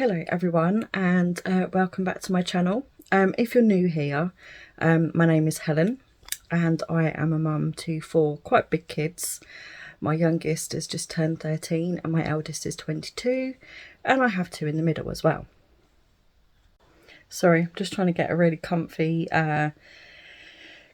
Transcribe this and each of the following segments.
Hello everyone, and welcome back to my channel. If you're new here, my name is Helen and I am a mum to 4 quite big kids. My youngest has just turned 13 and my eldest is 22, and I have 2 in the middle as well. Sorry, I'm just trying to get a really comfy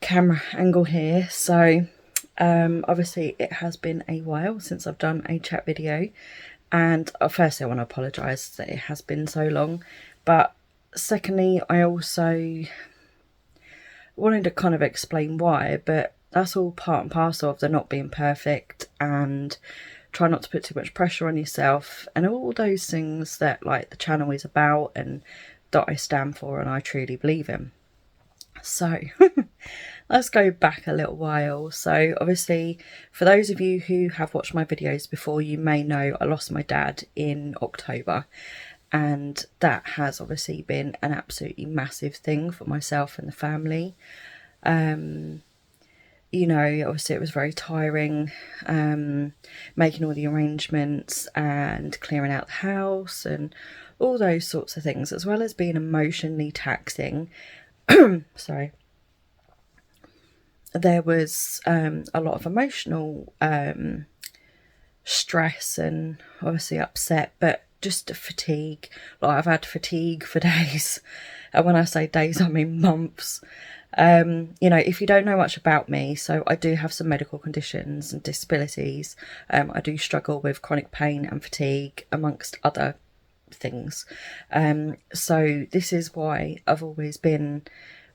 camera angle here. So obviously it has been a while since I've done a chat video, and firstly I want to apologise that it has been so long, but secondly I also wanted to kind of explain why, but that's all part and parcel of the not being perfect, and try not to put too much pressure on yourself and all those things that like the channel is about and that I stand for and I truly believe in. So let's go back a little while. So obviously for those of you who have watched my videos before, you may know I lost my dad in October, and that has obviously been an absolutely massive thing for myself and the family. You know, obviously it was very tiring, making all the arrangements and clearing out the house and all those sorts of things, as well as being emotionally taxing. Sorry. There was a lot of emotional stress and obviously upset, but just fatigue. Like, I've had fatigue for days, and when I say days I mean months. You know, if you don't know much about me, so I do have some medical conditions and disabilities. I do struggle with chronic pain and fatigue amongst other things. So this is why I've always been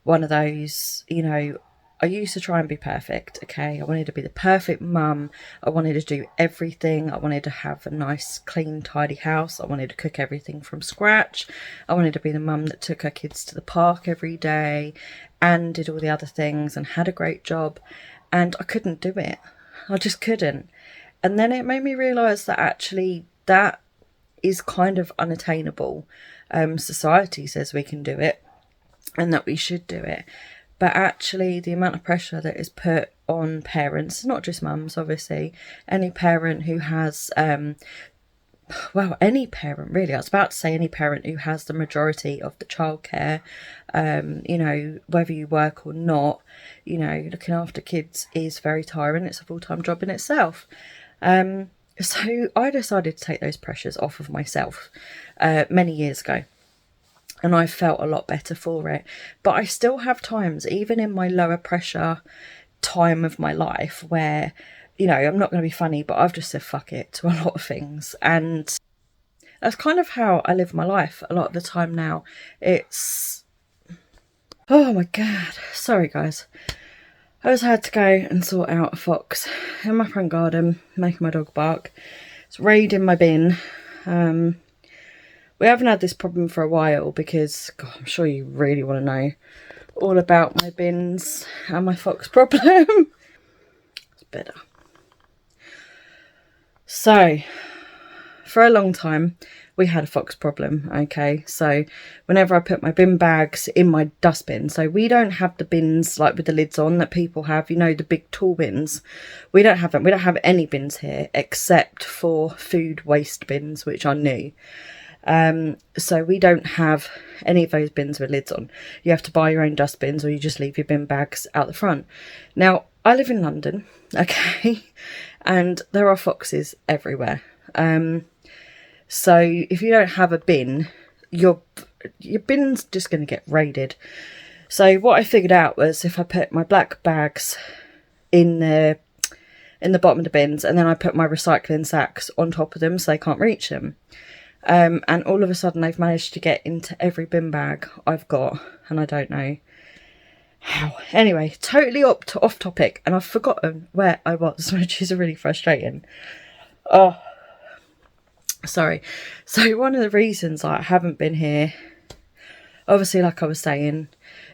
one of those, you know, I used to try and be perfect, okay? I wanted to be the perfect mum. I wanted to do everything. I wanted to have a nice, clean, tidy house. I wanted to cook everything from scratch. I wanted to be the mum that took her kids to the park every day and did all the other things and had a great job. And I couldn't do it. I just couldn't. And then it made me realise that actually that is kind of unattainable. Society says we can do it and that we should do it. But actually the amount of pressure that is put on parents, not just mums, obviously, any parent who has, well, any parent really, I was about to say any parent who has the majority of the childcare, you know, whether you work or not, you know, looking after kids is very tiring. It's a full-time job in itself. So I decided to take those pressures off of myself many years ago. And I felt a lot better for it. But I still have times, even in my lower pressure time of my life, where, you know, I'm not going to be funny, but I've just said fuck it to a lot of things. And that's kind of how I live my life a lot of the time now. It's... oh my God. Sorry, guys. I just had to go and sort out a fox in my front garden, making my dog bark. It's raiding my bin. We haven't had this problem for a while because, God, I'm sure you really want to know all about my bins and my fox problem. It's better. So, for a long time, we had a fox problem, okay? So, whenever I put my bin bags in my dustbin, so we don't have the bins like with the lids on that people have, you know, the big tall bins. We don't have them. We don't have any bins here except for food waste bins, which are new. So we don't have any of those bins with lids on. You have to buy your own dustbins, or you just leave your bin bags out the front. Now, I live in London, okay, and there are foxes everywhere. So if you don't have a bin, your bin's just going to get raided. So what I figured out was if I put my black bags in the bottom of the bins, and then I put my recycling sacks on top of them so they can't reach them. And all of a sudden they've managed to get into every bin bag I've got, and I don't know how. Anyway, totally off topic, and I've forgotten where I was, which is really frustrating. Oh, sorry. So one of the reasons I haven't been here, obviously, like I was saying,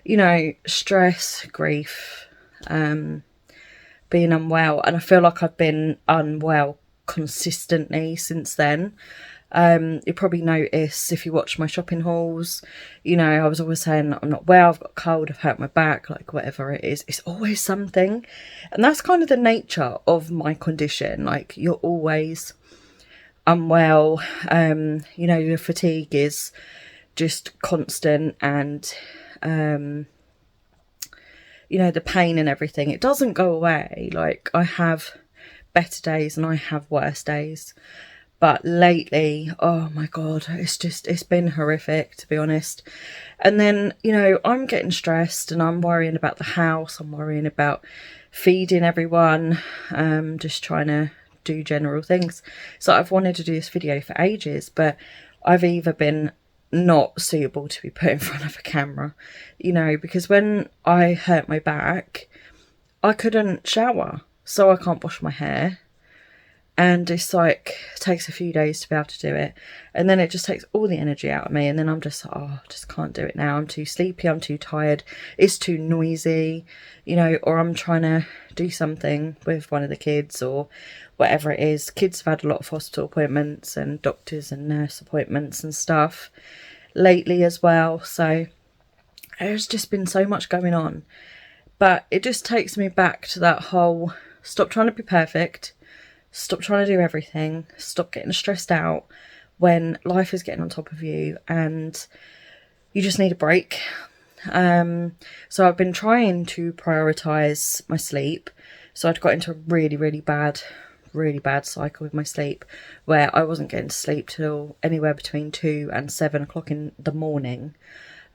you know, stress, grief, being unwell, and I feel like I've been unwell consistently since then. You probably notice if you watch my shopping hauls, you know, I was always saying I'm not well, I've got a cold, I've hurt my back, like whatever it is, it's always something. And that's kind of the nature of my condition. Like, you're always unwell. You know, the fatigue is just constant, and you know, the pain and everything, it doesn't go away. Like, I have better days and I have worse days, but lately, oh my god, it's been horrific, to be honest. And then, you know, I'm getting stressed and I'm worrying about the house, I'm worrying about feeding everyone, just trying to do general things. So I've wanted to do this video for ages, but I've either been not suitable to be put in front of a camera, you know, because when I hurt my back, I couldn't shower, so I can't wash my hair, and it's like, it takes a few days to be able to do it, and then it just takes all the energy out of me, and then I'm just like, oh, I just can't do it now. I'm too sleepy, I'm too tired, it's too noisy, you know, or I'm trying to do something with one of the kids or whatever it is. Kids have had a lot of hospital appointments and doctors and nurse appointments and stuff lately as well, so there's just been so much going on. But it just takes me back to that whole, stop trying to be perfect, stop trying to do everything, stop getting stressed out when life is getting on top of you and you just need a break. So I've been trying to prioritise my sleep. So I'd got into a really bad cycle with my sleep, where I wasn't getting to sleep till anywhere between 2 and 7 o'clock in the morning.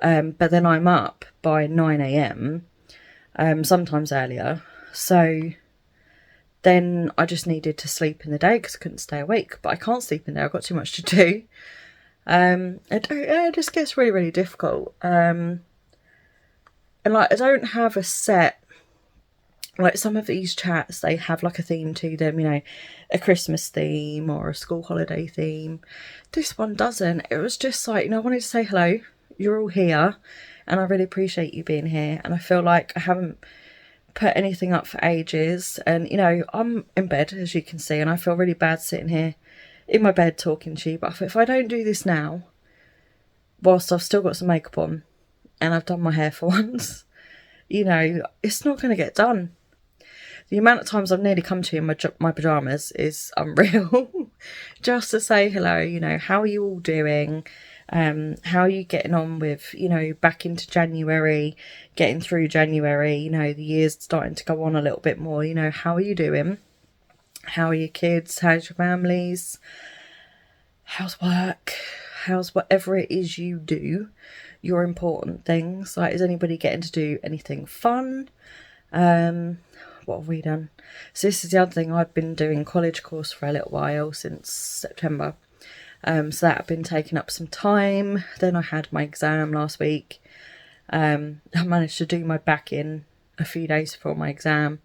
But then I'm up by 9 a.m, sometimes earlier. So then I just needed to sleep in the day because I couldn't stay awake. But I can't sleep in there, I've got too much to do. It just gets really difficult. And like, I don't have a set, like some of these chats, they have like a theme to them, you know, a Christmas theme or a school holiday theme. This one doesn't. It was just like, you know, I wanted to say hello, you're all here, and I really appreciate you being here. And I feel like I haven't put anything up for ages, and you know, I'm in bed, as you can see, and I feel really bad sitting here in my bed talking to you, but if I don't do this now, whilst I've still got some makeup on and I've done my hair for once, you know, it's not going to get done. The amount of times I've nearly come to you in my pyjamas is unreal. Just to say hello, you know, how are you all doing? How are you getting on with, you know, back into January, getting through January, you know, the year's starting to go on a little bit more, you know, how are you doing? How are your kids? How's your families? How's work? How's whatever it is you do, your important things? Like, is anybody getting to do anything fun? What have we done? So this is the other thing, I've been doing college course for a little while, since September. So that had been taking up some time. Then I had my exam last week. I managed to do my back in a few days before my exam,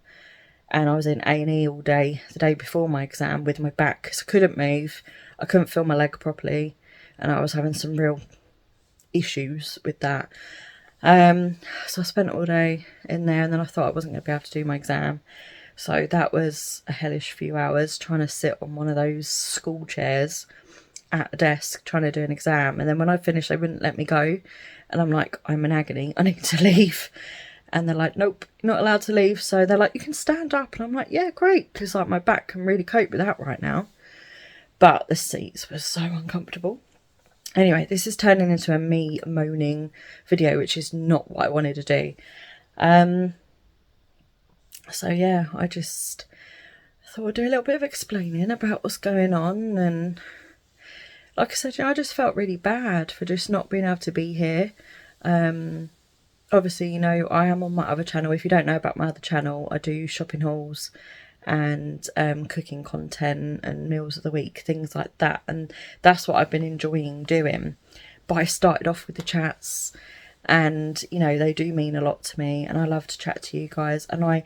and I was in A&E all day the day before my exam with my back because I couldn't move. I couldn't feel my leg properly, and I was having some real issues with that. So I spent all day in there, and then I thought I wasn't going to be able to do my exam. So that was a hellish few hours trying to sit on one of those school chairs at a desk trying to do an exam. And then when I finished, they wouldn't let me go. And I'm like, I'm in agony, I need to leave. And they're like, nope, you're not allowed to leave. So they're like, you can stand up. And I'm like, yeah, great, because like my back can really cope with that right now. But the seats were so uncomfortable. Anyway, this is turning into a me moaning video, which is not what I wanted to do. So yeah, I just thought I'd do a little bit of explaining about what's going on. And like I said, you know, I just felt really bad for just not being able to be here. Obviously, you know, I am on my other channel. If you don't know about my other channel, I do shopping hauls and cooking content and meals of the week, things like that, and that's what I've been enjoying doing. But I started off with the chats, and you know, they do mean a lot to me, and I love to chat to you guys. And I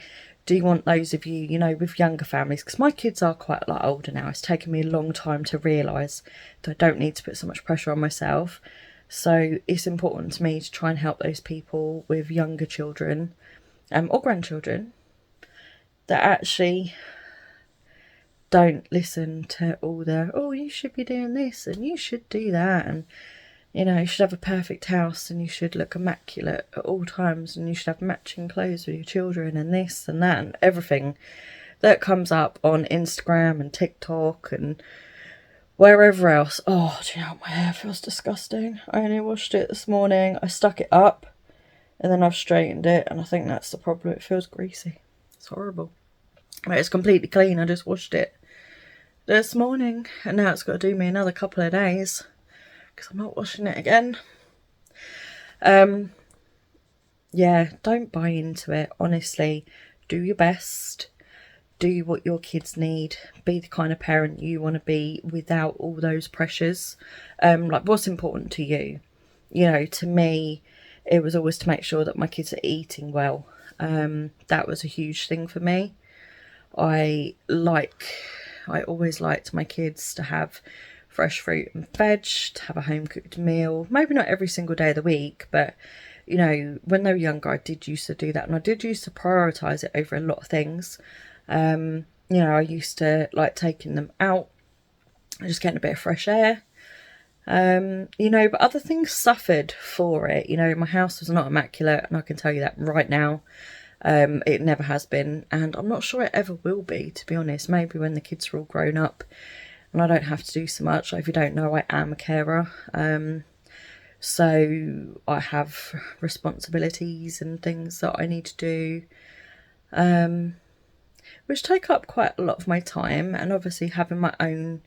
do want those of you, you know, with younger families, because my kids are quite a lot older now. It's taken me a long time to realise that I don't need to put so much pressure on myself. So it's important to me to try and help those people with younger children or grandchildren that actually don't listen to all the, oh, you should be doing this and you should do that, and you know, you should have a perfect house and you should look immaculate at all times and you should have matching clothes with your children and this and that and everything that comes up on Instagram and TikTok and Wherever else, oh, do you know what? My hair feels disgusting. I only washed it this morning. I stuck it up and then I've straightened it, and I think that's the problem. It feels greasy. It's horrible. But it's completely clean. I just washed it this morning, and now it's got to do me another couple of days because I'm not washing it again. Yeah, don't buy into it. Honestly, do your best. Do what your kids need. Be the kind of parent you want to be without all those pressures. Like, what's important to you? You know, to me, it was always to make sure that my kids are eating well. That was a huge thing for me. I always liked my kids to have fresh fruit and veg, to have a home cooked meal. Maybe not every single day of the week, but you know, when they were younger, I did used to do that, and I did used to prioritise it over a lot of things. You know, I used to like taking them out, just getting a bit of fresh air. You know, but other things suffered for it. You know, my house was not immaculate, and I can tell you that right now. It never has been, and I'm not sure it ever will be, to be honest. Maybe when the kids are all grown up and I don't have to do so much. If you don't know, I am a carer. So I have responsibilities and things that I need to do, which take up quite a lot of my time, and obviously having my own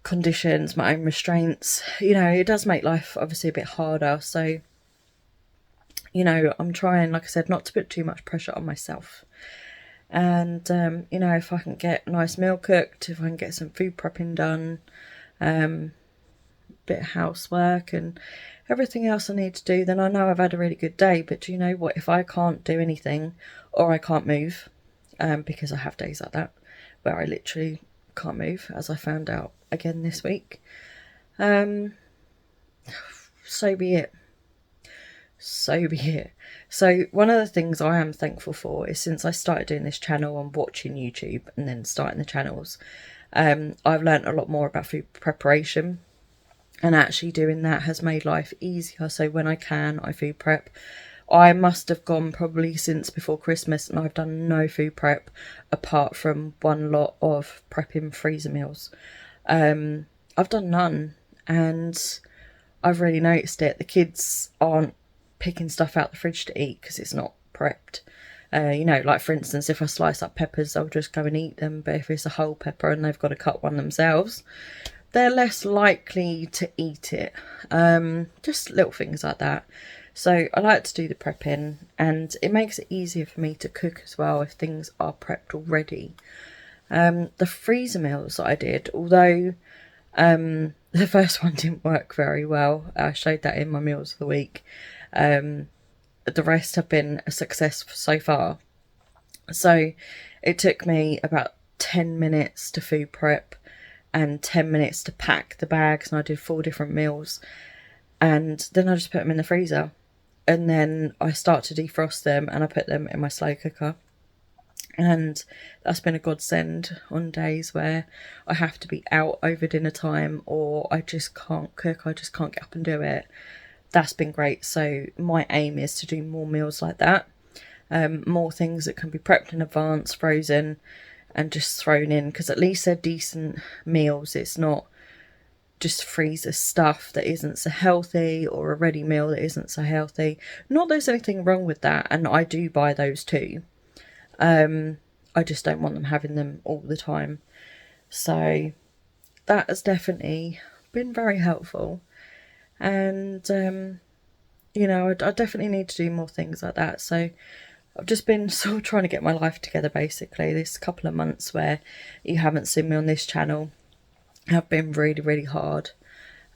conditions, my own restraints, you know, it does make life obviously a bit harder. So, you know, I'm trying, like I said, not to put too much pressure on myself. And, you know, if I can get a nice meal cooked, if I can get some food prepping done, bit of housework and everything else I need to do, then I know I've had a really good day. But do you know what? If I can't do anything or I can't move, because I have days like that where I literally can't move, as I found out again this week, so be it. So be it. So one of the things I am thankful for is, since I started doing this channel and watching YouTube and then starting the channels, I've learned a lot more about food preparation, and actually doing that has made life easier. So when I can, I food prep. I must have gone probably since before Christmas and I've done no food prep apart from one lot of prepping freezer meals. I've done none, and I've really noticed it. The kids aren't picking stuff out the fridge to eat because it's not prepped. You know, like for instance, if I slice up peppers, they'll just go and eat them. But if it's a whole pepper and they've got to cut one themselves, they're less likely to eat it. Just little things like that. So I like to do the prepping, and it makes it easier for me to cook as well if things are prepped already. The freezer meals that I did, although the first one didn't work very well, I showed that in my meals of the week. The rest have been a success so far. So it took me about 10 minutes to food prep and 10 minutes to pack the bags, and I did 4 different meals, and then I just put them in the freezer, and then I start to defrost them and I put them in my slow cooker. And that's been a godsend on days where I have to be out over dinner time or I just can't cook, I just can't get up and do it. That's been great. So my aim is to do more meals like that, more things that can be prepped in advance, frozen, and just thrown in, because at least they're decent meals. It's not just freezer stuff that isn't so healthy, or a ready meal that isn't so healthy. Not there's anything wrong with that, and I do buy those too. I just don't want them having them all the time. So that has definitely been very helpful. And, you know, I definitely need to do more things like that. So I've just been sort of trying to get my life together, basically. This couple of months where you haven't seen me on this channel have been really, really hard.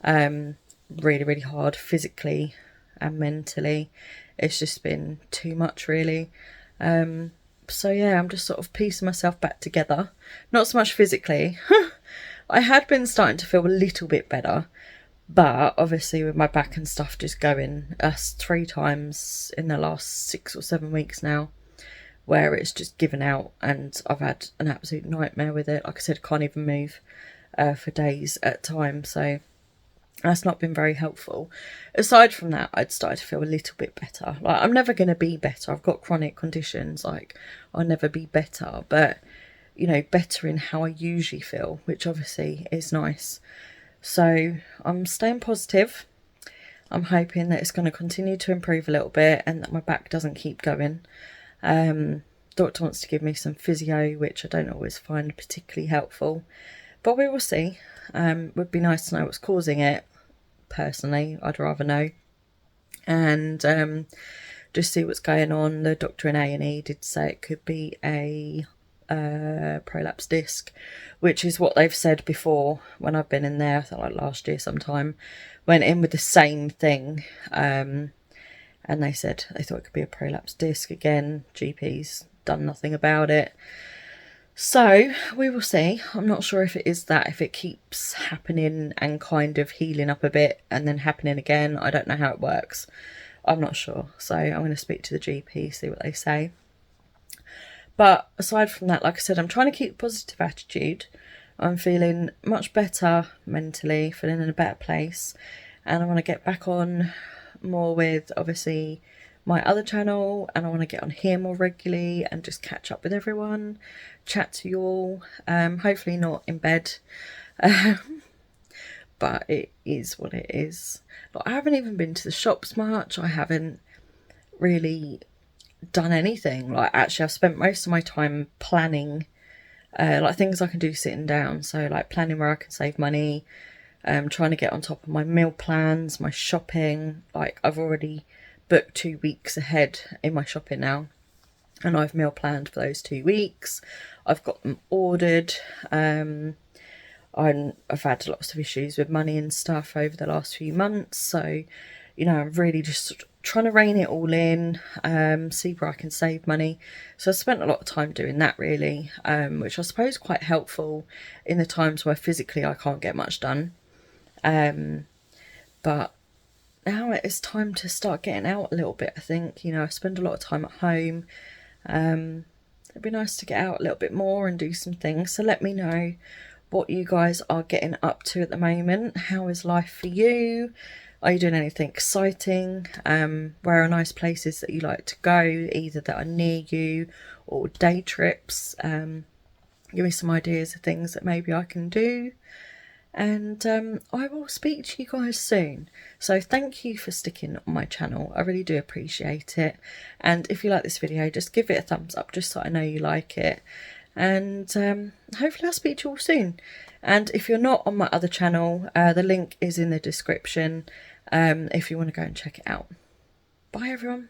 Really, really hard physically and mentally. It's just been too much, really. So yeah, I'm just sort of piecing myself back together. Not so much physically. I had been starting to feel a little bit better, but obviously with my back and stuff just going, 3 times in the last 6 or 7 weeks now, where it's just given out, and I've had an absolute nightmare with it. Like I said, I can't even move for days at a time, so that's not been very helpful. Aside from that, I'd started to feel a little bit better. Like, I'm never going to be better. I've got chronic conditions. Like, I'll never be better. But you know, better in how I usually feel, which obviously is nice. So I'm staying positive. I'm hoping that it's going to continue to improve a little bit and that my back doesn't keep going. Doctor wants to give me some physio, which I don't always find particularly helpful, but we will see. Would be nice to know what's causing it. Personally, I'd rather know, and just see what's going on. The doctor in A&E did say it could be a prolapse disc, which is what they've said before when I've been in there. I think like last year sometime, went in with the same thing, and they said they thought it could be a prolapse disc. Again, GP's done nothing about it, so we will see. I'm not sure if it is that, if it keeps happening and kind of healing up a bit and then happening again. I don't know how it works. I'm not sure, so I'm going to speak to the GP, see what they say. But aside from that, like I said, I'm trying to keep a positive attitude. I'm feeling much better mentally, feeling in a better place, and I want to get back on more with obviously my other channel, and I want to get on here more regularly and just catch up with everyone, chat to you all, hopefully not in bed, but it is what it is. Like, I haven't even been to the shops much. I haven't really done anything. Like, actually I've spent most of my time planning like things I can do sitting down, so like planning where I can save money, trying to get on top of my meal plans, my shopping. Like, I've already booked 2 weeks ahead in my shopping now, and I've meal planned for those 2 weeks. I've got them ordered. I've had lots of issues with money and stuff over the last few months, so you know, I'm really just trying to rein it all in, see where I can save money. So I spent a lot of time doing that, really, which I suppose quite helpful in the times where physically I can't get much done. But now it's time to start getting out a little bit, I think. You know, I spend a lot of time at home. It'd be nice to get out a little bit more and do some things. So let me know what you guys are getting up to at the moment. How is life for you? Are you doing anything exciting? Where are nice places that you like to go, either that are near you or day trips? Give me some ideas of things that maybe I can do. And I will speak to you guys soon. So thank you for sticking on my channel. I really do appreciate it. And if you like this video, just give it a thumbs up, just so I know you like it. And hopefully I'll speak to you all soon. And if you're not on my other channel, the link is in the description, if you want to go and check it out. Bye everyone.